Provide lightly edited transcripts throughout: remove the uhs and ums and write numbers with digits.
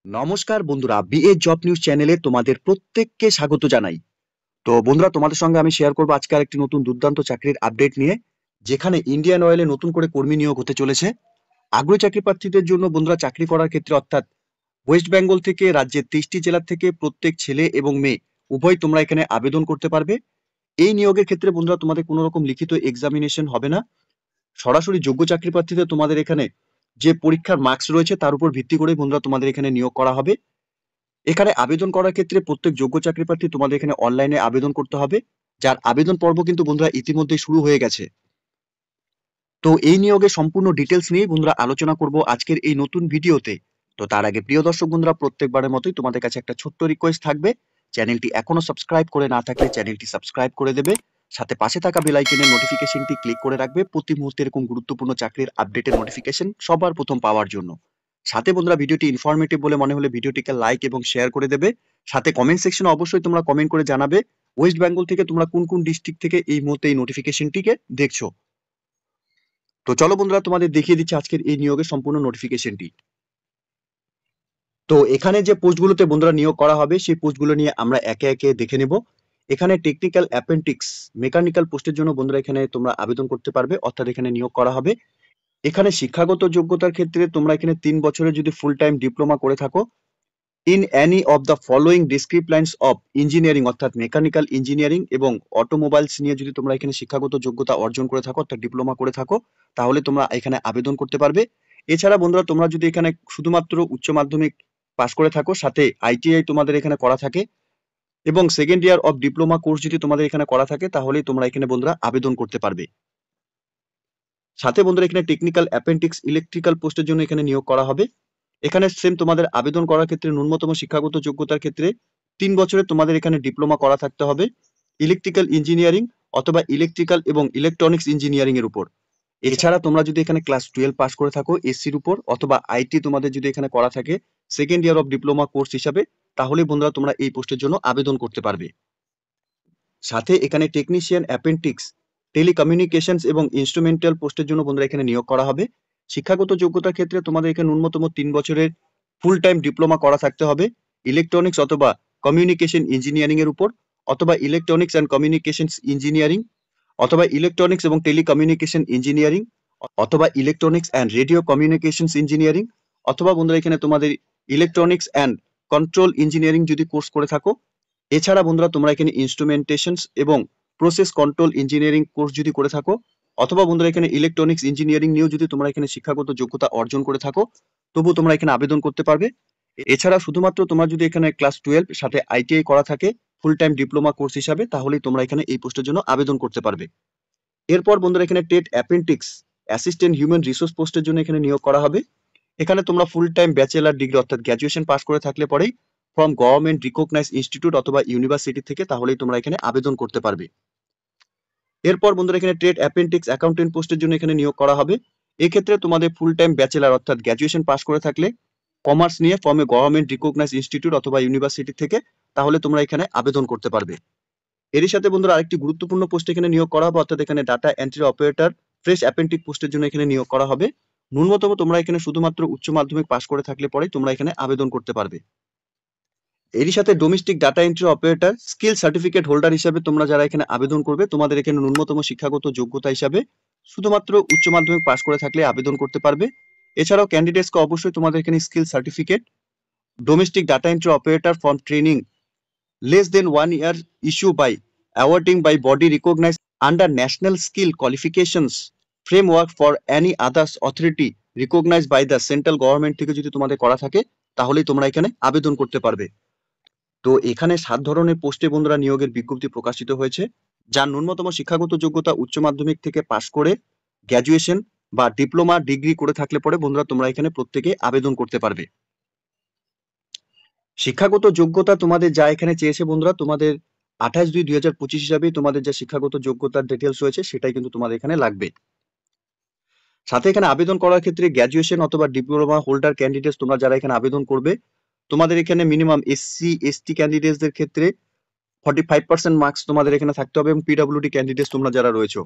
নমস্কার বন্ধুরা, BA job news চ্যানেলে তোমাদের প্রত্যেককে স্বাগত জানাই। তো বন্ধুরা, তোমাদের সঙ্গে আমি শেয়ার করবো আজকে আরেকটি নতুন দুর্দান্ত চাকরির আপডেট নিয়ে, যেখানে ইন্ডিয়ান অয়েলে নতুন করে কর্মী নিয়োগ হতে চলেছে। আগ্রহী চাকরি প্রার্থীদের জন্য বন্ধুরা চাকরি করার ক্ষেত্রে অর্থাৎ ওয়েস্ট বেঙ্গল থেকে রাজ্যের 23টি জেলা থেকে প্রত্যেক ছেলে এবং মেয়ে উভয় তোমরা এখানে আবেদন করতে পারবে। এই নিয়োগের ক্ষেত্রে বন্ধুরা তোমাদের কোনো রকম লিখিত এক্সামিনেশন হবে না। সরাসরি যোগ্য চাকরি প্রার্থীদের তোমাদের এখানে যে পরীক্ষার মার্কস রয়েছে তার উপর ভিত্তি করে বন্ধুরা তোমাদের এখানে নিয়োগ করা হবে। এখানে আবেদন করার ক্ষেত্রে প্রত্যেক যোগ্য চাকরি প্রার্থী তোমাদের এখানে অনলাইনে আবেদন করতে হবে, যার আবেদন পর্ব কিন্তু বন্ধুরা ইতিমধ্যে শুরু হয়ে গেছে। তো এই নিয়োগের সম্পূর্ণ ডিটেলস নিয়ে বন্ধুরা আলোচনা করব আজকের এই নতুন ভিডিওতে। তো তার আগে প্রিয় দর্শক বন্ধুরা, প্রত্যেকবারের মতোই তোমাদের কাছে একটা ছোট্ট রিকোয়েস্ট থাকবে। চ্যানেলটি এখনো সাবস্ক্রাইব করে না থাকলে চ্যানেলটি সাবস্ক্রাইব করে দেবে, সাথে পাশে থাকা বেল আইকনের নোটিফিকেশনটি ক্লিক করে রাখবে প্রতি মুহূর্তে এরকম গুরুত্বপূর্ণ চাকরির আপডেটের নোটিফিকেশন সবার প্রথম পাওয়ার জন্য। সাথে বন্ধুরা, ভিডিওটি ইনফরমেটিভ বলে মনে হলে ভিডিওটিকে লাইক এবং শেয়ার করে দেবে। সাথে কমেন্ট সেকশনে অবশ্যই তোমরা কমেন্ট করে জানাবে ওয়েস্ট বেঙ্গল থেকে তোমরা কোন কোন ডিস্ট্রিক্ট থেকে এই মুহূর্তে এই নোটিফিকেশনটিকে দেখছো। তো চলো বন্ধুরা, তোমাদের দেখিয়ে দিচ্ছি আজকের এই নিয়োগের সম্পূর্ণ নোটিফিকেশনটি। তো এখানে যে পোস্টগুলোতে বন্ধুরা নিয়োগ করা হবে সেই পোস্টগুলো নিয়ে আমরা একে একে দেখে নেব। এখানে টেকনিক্যাল অ্যাপেন্টিক্স মেকানিক্যাল পোস্টের জন্য বন্ধুরা এখানে তোমরা আবেদন করতে পারবে, অর্থাৎ এখানে নিয়োগ করা হবে। এখানে শিক্ষাগত যোগ্যতার ক্ষেত্রে তোমরা এখানে 3 বছরের যদি ফুল টাইম ডিপ্লোমা করে থাকো in any of the following disciplines of engineering, অর্থাৎ মেকানিক্যাল ইঞ্জিনিয়ারিং এবং অটোমোবাইলস নিয়ে যদি তোমরা এখানে শিক্ষাগত যোগ্যতা অর্জন করে থাকো, অর্থাৎ ডিপ্লোমা করে থাকো, তাহলে তোমরা এখানে আবেদন করতে পারবে। এছাড়া বন্ধুরা তোমরা যদি এখানে শুধুমাত্র উচ্চ মাধ্যমিক পাশ করে থাকো, সাথে আইটিআই তোমাদের এখানে করা থাকে এবং second year of diploma course যদি তোমাদের এখানে করা থাকে, তাহলেই তোমরা এখানে বন্ধুরা আবেদন করতে পারবে। সাথে বন্ধুরা এখানে টেকনিক্যাল অ্যাপেন্টিক্স ইলেকট্রিক্যাল পোস্টের জন্য এখানে নিয়োগ করা হবে। এখানে সেম তোমাদের আবেদন করার ক্ষেত্রে ন্যূনতম শিক্ষাগত যোগ্যতার ক্ষেত্রে 3 বছরের তোমাদের এখানে ডিপ্লোমা করা থাকতে হবে ইলেকট্রিক্যাল ইঞ্জিনিয়ারিং অথবা ইলেকট্রিক্যাল এবং ইলেকট্রনিক্স ইঞ্জিনিয়ারিং এর উপর। এছাড়া তোমরা যদি এখানে ক্লাস 12 পাস করে থাকো এসসির উপর, অথবা আইটি তোমাদের যদি এখানে করা থাকে second year of diploma course হিসাবে, তাহলে বন্ধুরা তোমরা এই পোস্টের জন্য আবেদন করতে পারবে। সাথে এখানে টেকনিশিয়ান অ্যাপেন্টিক্স টেলিকমিউনিকেশনস এবং ইনস্ট্রুমেন্টাল পোস্টের জন্য বন্ধুরা এখানে নিয়োগ করা হবে। শিক্ষাগত যোগ্যতার ক্ষেত্রে তোমাদের এখানে ন্যূনতম 3 বছরের ফুল টাইম ডিপ্লোমা করা থাকতে হবে ইলেকট্রনিক্স অথবা কমিউনিকেশন ইঞ্জিনিয়ারিং এর উপর, অথবা ইলেকট্রনিক্স অ্যান্ড কমিউনিকেশনস ইঞ্জিনিয়ারিং, অথবা ইলেকট্রনিক্স এবং টেলিকমিউনিকেশন ইঞ্জিনিয়ারিং, অথবা electronics and radio communications engineering, অথবা বন্ধুরা এখানে তোমাদের ইলেকট্রনিক্স অ্যান্ড কন্ট্রোল ইঞ্জিনিয়ারিং যদি কোর্স করে থাকো। এছাড়া বন্ধুরা তোমরা এখানে ইনস্ট্রুমেন্টেশনস এবং প্রসেস কন্ট্রোল ইঞ্জিনিয়ারিং কোর্স যদি করে থাকো, অথবা বন্ধুরা এখানে ইলেকট্রনিক্স ইঞ্জিনিয়ারিং নিয়েও যদি তোমরা এখানে শিক্ষাগত যোগ্যতা অর্জন করে থাকো, তবু তোমরা এখানে আবেদন করতে পারবে। এছাড়া শুধুমাত্র তোমরা যদি এখানে ক্লাস 12 সাথে আইটিআই করা থাকে ফুল টাইম ডিপ্লোমা কোর্স হিসাবে, তাহলেই তোমরা এখানে এই পোস্টের জন্য আবেদন করতে পারবে। এরপর বন্ধুরা এখানে টেট অ্যাপেন্টিক্স অ্যাসিস্ট্যান্ট হিউম্যান রিসোর্স পোস্টের জন্য এখানে নিয়োগ করা হবে। এখানে তোমরা ফুল টাইম ব্যাচেলার ডিগ্রি অর্থাৎ গ্র্যাজুয়েশন পাস করে থাকলে পরেই ফ্রম গভর্নমেন্ট রিকগনাইজ ইনস্টিটিউট অথবা ইউনিভার্সিটি থেকে, তাহলেই তোমরা এখানে আবেদন করতে পারবে। এরপর বন্ধুরা এখানে ট্রেড অ্যাপেন্টিক্স অ্যাকাউন্টেন্ট পোস্টের জন্য এখানে নিয়োগ করা হবে। এক্ষেত্রে তোমাদের ফুল টাইম ব্যাচেলার অর্থাৎ গ্র্যাজুয়েশন পাস করে থাকলে কমার্স নিয়ে from a government recognise institute অথবা ইউনিভার্সিটি থেকে, তাহলে তোমরা এখানে আবেদন করতে পারবে। এরই সাথে বন্ধুরা আরেকটি গুরুত্বপূর্ণ পোস্ট এখানে নিয়োগ করা হবে, অর্থাৎ এখানে ডাটা এন্ট্রি অপারেটর ফ্রেশ অ্যাপেন্টিক পোস্টের জন্য এখানে নিয়োগ করা হবে। ন্যূনতম তোমরা এখানে শুধুমাত্র উচ্চ মাধ্যমিক পাস করে থাকলে পরেই তোমরা এখানে আবেদন করতে পারবে। এরই সাথে domestic data entry operator skill certificate holder হিসাবে তোমরা যারা এখানে আবেদন করবে, তোমাদের এখানে ন্যূনতম শিক্ষাগত যোগ্যতা হিসাবে শুধুমাত্র উচ্চ মাধ্যমিক পাস করে থাকলে আবেদন করতে পারবে। এছাড়াও ক্যান্ডিডেটসকে অবশ্যই তোমাদের এখানে skill certificate domestic data entry operator from training less than 1 year issue by awarding by body recognized under national skill qualifications framework for any others authority recognized by the central government থেকে যদি তোমাদের করা থাকে, তাহলেই তোমরা এখানে আবেদন করতে পারবে। তো এখানে 7 ধরনের পোস্টে বন্ধুরা নিয়োগের বিজ্ঞপ্তি প্রকাশিত হয়েছে, যার ন্যূনতম শিক্ষাগত যোগ্যতা উচ্চ মাধ্যমিক থেকে পাশ করে গ্র্যাজুয়েশন বা ডিপ্লোমা ডিগ্রি করে থাকলে পরে বন্ধুরা তোমরা এখানে প্রত্যেকে আবেদন করতে পারবে। শিক্ষাগত যোগ্যতা তোমাদের যা এখানে চেয়েছে বন্ধুরা, তোমাদের 28/2/2025 হিসাবে তোমাদের যা শিক্ষাগত যোগ্যতার ডিটেলস রয়েছে সেটাই কিন্তু তোমাদের এখানে লাগবে। সাথে এখানে আবেদন করার ক্ষেত্রে গ্র্যাজুয়েশন অথবা ডিপ্লোমা হোল্ডার ক্যান্ডিডেটস তোমরা যারা এখানে আবেদন করবে, তোমাদের এখানে মিনিমাম এসসি এসটি ক্যান্ডিডেটসদের ক্ষেত্রে 45% মার্কস তোমাদের এখানে থাকতে হবে, এবং পিডব্লিউডি ক্যান্ডিডেটস তোমরা যারা রয়েছে।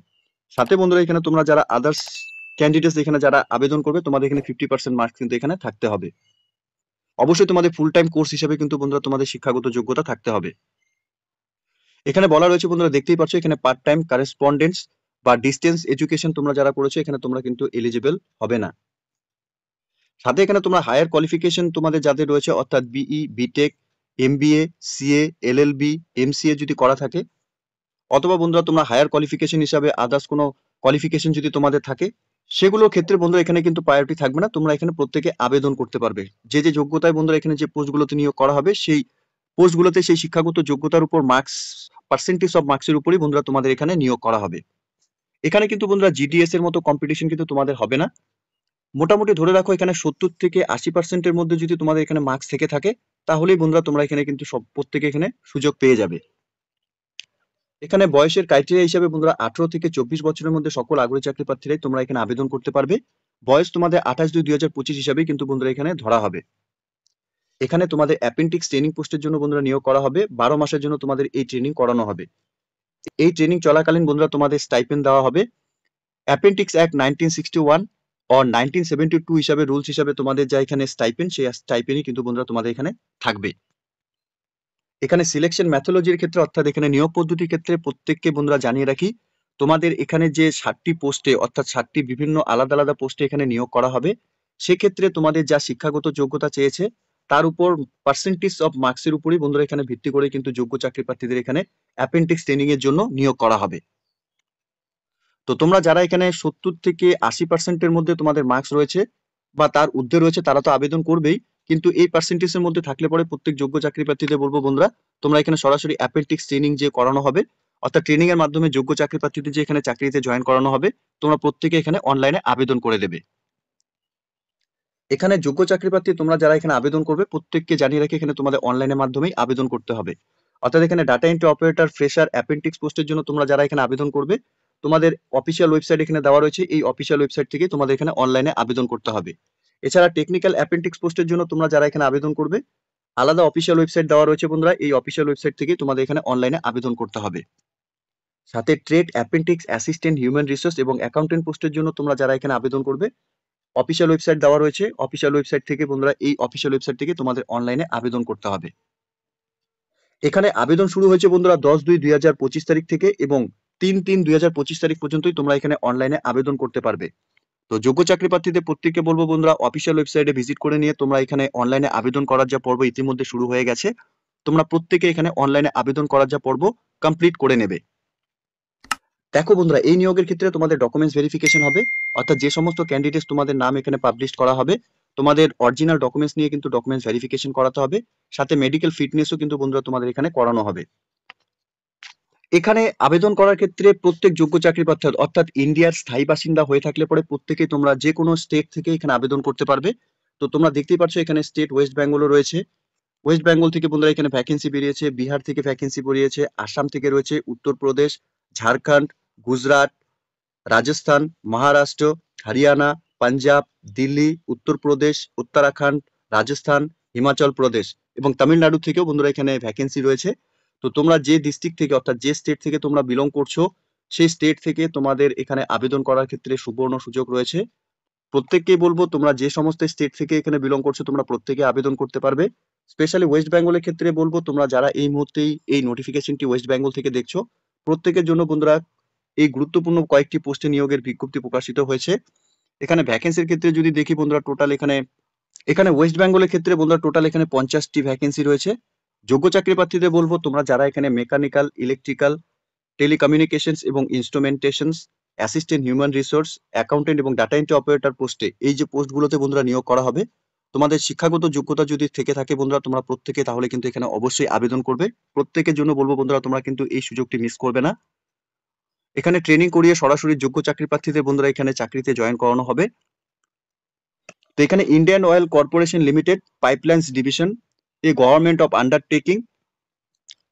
সাথে বন্ধুরা এখানে তোমরা যারা আদার্স ক্যান্ডিডেটস এখানে যারা আবেদন করবে, তোমাদের এখানে 50% মার্কস কিন্তু এখানে থাকতে হবে। অবশ্যই তোমাদের ফুল টাইম কোর্স হিসেবে কিন্তু বন্ধুরা তোমাদের শিক্ষাগত যোগ্যতা থাকতে হবে। এখানে বলা রয়েছে বন্ধুরা, দেখতেই পাচ্ছ এখানে পার্ট টাইম কারেসপন্ডেন্স বা ডিস্টেন্স এডুকেশন তোমরা যারা করেছো এখানে তোমরা কিন্তু এলিজিবল হবে না। সাথে এখানে তোমরা হায়ার কোয়ালিফিকেশন তোমাদের যাদের রয়েছে অর্থাৎ BE, BTech, MBA, CA, LLB, MCA যদি করা থাকে, অথবা বন্ধুরা তোমরা হায়ার কোয়ালিফিকেশন হিসাবে আদার্স কোনো কোয়ালিফিকেশন যদি তোমাদের থাকে, সেগুলোর ক্ষেত্রে বন্ধুরা এখানে কিন্তু প্রায়োরিটি থাকবে না। তোমরা এখানে প্রত্যেকে আবেদন করতে পারবে। যে যে যোগ্যতায় বন্ধুরা এখানে যে পোস্টগুলোতে নিয়োগ করা হবে, সেই পোস্টগুলোতে সেই শিক্ষাগত যোগ্যতার উপর মার্কস, পার্সেন্টেজ অফ মার্কসের উপরই বন্ধুরা তোমাদের এখানে নিয়োগ করা হবে। এখানে কিন্তু বন্ধুরা জিডিএস এর মতো কম্পিটিশন কিন্তু তোমাদের হবে না। মোটামুটি ধরে রাখো এখানে 70 থেকে 80% মধ্যে যদি তোমাদের এখানে মার্কস থেকে থাকে, তাহলেই বন্ধুরা তোমরা এখানে কিন্তু সব প্রত্যেকে এখানে সুযোগ পেয়ে যাবে। এখানে বয়সের ক্রাইটেরিয়া হিসাবে বন্ধুরা 18 থেকে 24 বছরের মধ্যে সকল আগ্রহী চাকরি প্রার্থীরাই তোমরা এখানে আবেদন করতে পারবে। বয়স তোমাদের 28/2/2025 হিসাবে কিন্তু বন্ধুরা এখানে ধরা হবে। এখানে তোমাদের অ্যাপেন্ডিক্স ট্রেনিং পোস্টের জন্য বন্ধুরা নিয়োগ করা হবে। 12 মাসের জন্য তোমাদের এই ট্রেনিং করানো হবে। এই ট্রেনিং চলাকালীন বন্ধুরা তোমাদের স্টাইপেন্ড দেওয়া হবে। অ্যাপেন্ডিক্স অ্যাক্ট 1961 or 1972 হিসাবে রুলস হিসাবে তোমাদের যা এখানে স্টাইপেন্ড, সেই স্টাইপেন্ডই কিন্তু বন্ধুরা তোমাদের এখানে থাকবে। এখানে সিলেকশন ম্যাথোলজির ক্ষেত্রে অর্থাৎ এখানে নিয়োগ পদ্ধতির ক্ষেত্রে প্রত্যেককে বন্ধুরা জানিয়ে রাখি, তোমাদের এখানে যে 60টি পোস্টে অর্থাৎ 60টি বিভিন্ন আলাদা আলাদা পোস্টে এখানে নিয়োগ করা হবে, সেক্ষেত্রে তোমাদের যা শিক্ষাগত যোগ্যতা চেয়েছে তার উপর পার্সেন্টেজ অফ মার্কসের উপরই বন্ধুরা এখানে ভিত্তি করে কিন্তু যোগ্য চাকরি প্রার্থীদের এখানে অ্যাপেন্ডিক্স ট্রেনিং এর জন্য নিয়োগ করা হবে। তো তোমরা যারা এখানে 70 থেকে 80% মধ্যে তোমাদের মার্কস রয়েছে বা তার ঊর্ধ্বে রয়েছে, তারা তো আবেদন করবেই, কিন্তু এই পার্সেন্টেজের মধ্যে থাকলে পরে প্রত্যেক যোগ্য চাকরি প্রার্থীদের বলবো বন্ধুরা, তোমরা এখানে সরাসরি অ্যাপেন্ডিক্স ট্রেনিং যে করানো হবে, অর্থাৎ ট্রেনিং এর মাধ্যমে যোগ্য চাকরি প্রার্থীদের যে এখানে চাকরিতে জয়েন করানো হবে, তোমরা প্রত্যেকে এখানে অনলাইনে আবেদন করে দেবে। এখানে যোগ্য চাকরি প্রার্থী তোমরা যারা এখানে আবেদন করবে, প্রত্যেককে জানিয়ে রাখি এখানে তোমাদের অনলাইনের মাধ্যমেই আবেদন করতে হবে। অর্থাৎ এখানে data entry operator, fresher, appendix পোস্টের জন্য তোমরা যারা এখানে আবেদন করবে, তোমাদের অফিসিয়াল ওয়েবসাইট এখানে দেওয়া রয়েছে, এই অফিসিয়াল ওয়েবসাইট থেকে তোমাদের এখানে অনলাইনে আবেদন করতে হবে। এছাড়া টেকনিক্যাল অ্যাপেন্ডিক্স পোস্টের জন্য তোমরা যারা এখানে আবেদন করবে, আলাদা অফিসিয়াল ওয়েবসাইট দেওয়া রয়েছে বন্ধুরা, এই অফিসিয়াল ওয়েবসাইট থেকে তোমাদের এখানে অনলাইনে আবেদন করতে হবে। সাথে trade appendix assistant, human resource এবং অ্যাকাউন্টেন্ট পোস্টের জন্য তোমরা যারা এখানে আবেদন করবে, অফিসিয়াল ওয়েবসাইট দেওয়া রয়েছে, অফিসিয়াল ওয়েবসাইট থেকে বন্ধুরা এই অফিসিয়াল ওয়েবসাইট থেকে তোমাদের অনলাইনে আবেদন করতে হবে। এখানে আবেদন শুরু হয়েছে বন্ধুরা 10/2/2025 তারিখ থেকে এবং 3/3/2025 তারিখ পর্যন্তই তোমরা এখানে অনলাইনে আবেদন করতে পারবে। তো যোগ্য চাকরি প্রার্থীদের প্রত্যেককে বলবো বন্ধুরা, অফিসিয়াল ওয়েবসাইটে ভিজিট করে নিয়ে তোমরা এখানে অনলাইনে আবেদন করার যা পর্ব ইতিমধ্যে শুরু হয়ে গেছে, তোমরা প্রত্যেকে এখানে অনলাইনে আবেদন করার যা পর্ব কমপ্লিট করে নেবে। দেখো বন্ধুরা, এই নিয়োগের ক্ষেত্রে তোমাদের ডকুমেন্টস ভেরিফিকেশন হবে, অর্থাৎ যে সমস্ত ক্যান্ডিডেটস তোমাদের নাম এখানে পাবলিশ করা হবে, তোমাদের অরিজিনাল ডকুমেন্টস নিয়ে কিন্তু ডকুমেন্টস ভেরিফিকেশন করাতে হবে। সাথে মেডিকেল ফিটনেসও কিন্তু বন্ধুরা তোমাদের এখানে করানো হবে। এখানে আবেদন করার ক্ষেত্রে প্রত্যেক যোগ্য চাকরি প্রার্থী অর্থাৎ ইন্ডিয়ার স্থায়ী বাসিন্দা হয়ে থাকলে পরে প্রত্যেকে তোমরা যে কোনো স্টেট থেকে এখানে আবেদন করতে পারবে। তো তোমরা দেখতেই পাচ্ছ এখানে স্টেট ওয়েস্ট বেঙ্গলও রয়েছে। ওয়েস্ট বেঙ্গল থেকে বন্ধুরা এখানে ভ্যাকেন্সি বেরিয়েছে, বিহার থেকে ভ্যাকেন্সি বেরিয়েছে, আসাম থেকে রয়েছে, উত্তরপ্রদেশ, ঝাড়খণ্ড, গুজরাট, রাজস্থান, মহারাষ্ট্র, হরিয়ানা, পাঞ্জাব, দিল্লি, উত্তরপ্রদেশ, উত্তরাখণ্ড, রাজস্থান, হিমাচল প্রদেশ এবং তামিলনাড়ু থেকেও বন্ধুরা এখানে ভ্যাকেন্সি রয়েছে। তো তোমরা যে ডিস্ট্রিক্ট থেকে অর্থাৎ যে স্টেট থেকে তোমরা বিলং করছো, সেই স্টেট থেকে তোমাদের এখানে আবেদন করার ক্ষেত্রে সুবর্ণ সুযোগ রয়েছে। প্রত্যেককেই বলবো তোমরা যে সমস্ত স্টেট থেকে এখানে বিলং করছো তোমরা প্রত্যেকে আবেদন করতে পারবে। স্পেশালি ওয়েস্ট বেঙ্গলের ক্ষেত্রে বলবো, তোমরা যারা এই মুহূর্তেই এই নোটিফিকেশনটি ওয়েস্ট বেঙ্গল থেকে দেখছো, প্রত্যেকের জন্য বন্ধুরা এই গুরুত্বপূর্ণ কয়েকটি পোস্টে নিয়োগের বিজ্ঞপ্তি প্রকাশিত হয়েছে। এখানে ভ্যাকেন্সির ক্ষেত্রে যদি দেখি বন্ধুরা, টোটাল এখানে ওয়েস্ট বেঙ্গলের ক্ষেত্রে বন্ধুরা টোটাল এখানে 50টি ভ্যাকেন্সি রয়েছে। যোগ্য চাকরি প্রার্থীদের বলবো তোমরা যারা এখানে মেকানিক্যাল, ইলেকট্রিক্যাল, টেলিকমিউনিকেশনস এবং ইনস্ট্রুমেন্টেশনস, অ্যাসিস্ট্যান্ট হিউম্যান রিসোর্স, অ্যাকাউন্টেন্ট এবং ডাটা এন্ট্রি অপারেটর পোস্টে, এই যে পোস্টগুলোতে বন্ধুরা নিয়োগ করা হবে, তোমাদের শিক্ষাগত যোগ্যতা যদি থেকে থাকে বন্ধুরা, তোমরা প্রত্যেকে তাহলে কিন্তু এখানে অবশ্যই আবেদন করবে। প্রত্যেকের জন্য বলবো বন্ধুরা, তোমরা কিন্তু এই সুযোগটি মিস করবে না। এখানে ট্রেনিং করিয়ে সরাসরি যোগ্য চাকরি প্রার্থীদের বন্ধুরা এখানে চাকরিতে জয়েন করানো হবে। তো এখানে Indian Oil Corporation Limited, pipelines division, a government of undertaking,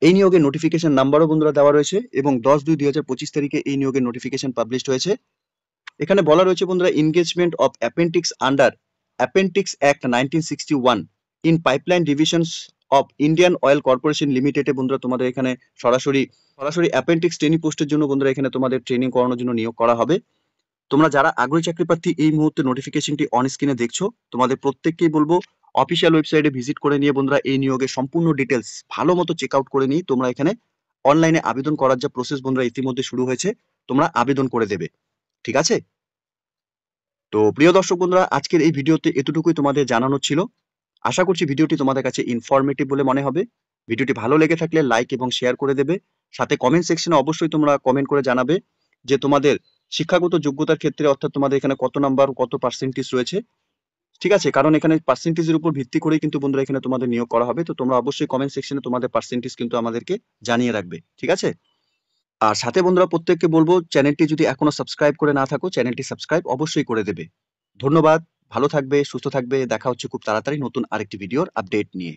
এই নিয়োগের নোটিফিকেশন নাম্বারও বন্ধুরা দেওয়া রয়েছে এবং 10/2/2025 তারিখে এই নিয়োগের নোটিফিকেশন পাবলিশড হয়েছে। এখানে বলা রয়েছে বন্ধুরা, engagement of appendix under appendix act 1961 in pipeline divisions of Indian Oil corporation লিমিটেডে বন্ধুরা তোমাদের এখানে সরাসরি অ্যাপেন্ডিক্স ট্রেনিং পোস্টের জন্য বন্ধুরা এখানে তোমাদের ট্রেনিং করানোর জন্য নিয়োগ করা হবে। তোমরা যারা আগ্রহী চাকরি প্রার্থী এই মুহূর্তে নোটিফিকেশনটি অন স্ক্রিনে দেখছো, তোমাদের প্রত্যেককেই বলবো অফিসিয়াল ওয়েবসাইটে ভিজিট করে নিয়ে বন্ধুরা এই নিয়োগের সম্পূর্ণ ডিটেলস ভালো মতো চেক আউট করে নিয়ে তোমরা এখানে অনলাইনে আবেদন করার যে প্রসেস বন্ধুরা ইতিমধ্যে শুরু হয়েছে, তোমরা আবেদন করে দেবে। ঠিক আছে? তো প্রিয় দর্শক বন্ধুরা, আজকের এই ভিডিওতে এতটুকুই তোমাদের জানানো ছিল। আশা করছি ভিডিওটি তোমাদের কাছে ইনফরমেটিভ বলে মনে হবে। ভিডিওটি ভালো লেগে থাকলে লাইক এবং শেয়ার করে দেবে। সাথে কমেন্ট সেকশনে অবশ্যই তোমরা কমেন্ট করে জানাবে যে তোমাদের শিক্ষাগত যোগ্যতার ক্ষেত্রে অর্থাৎ তোমাদের এখানে কত নাম্বার, কত পার্সেন্টেজ রয়েছে। ঠিক আছে? কারণ এখানে পার্সেন্টেজের উপর ভিত্তি করেই কিন্তু বন্ধুরা এখানে তোমাদের নিয়োগ করা হবে। তো তোমরা অবশ্যই কমেন্ট সেকশনে তোমাদের পার্সেন্টেজ কিন্তু আমাদেরকে জানিয়ে রাখবে। ঠিক আছে? আর সাথে বন্ধুরা প্রত্যেককে বলবো, চ্যানেলটি যদি এখনো সাবস্ক্রাইব করে না থাকো, চ্যানেলটি সাবস্ক্রাইব অবশ্যই করে দেবে। ধন্যবাদ। ভালো থাকবে, সুস্থ থাকবে। দেখা হচ্ছে খুব তাড়াতাড়ি নতুন আরেকটি ভিডিওর আপডেট নিয়ে।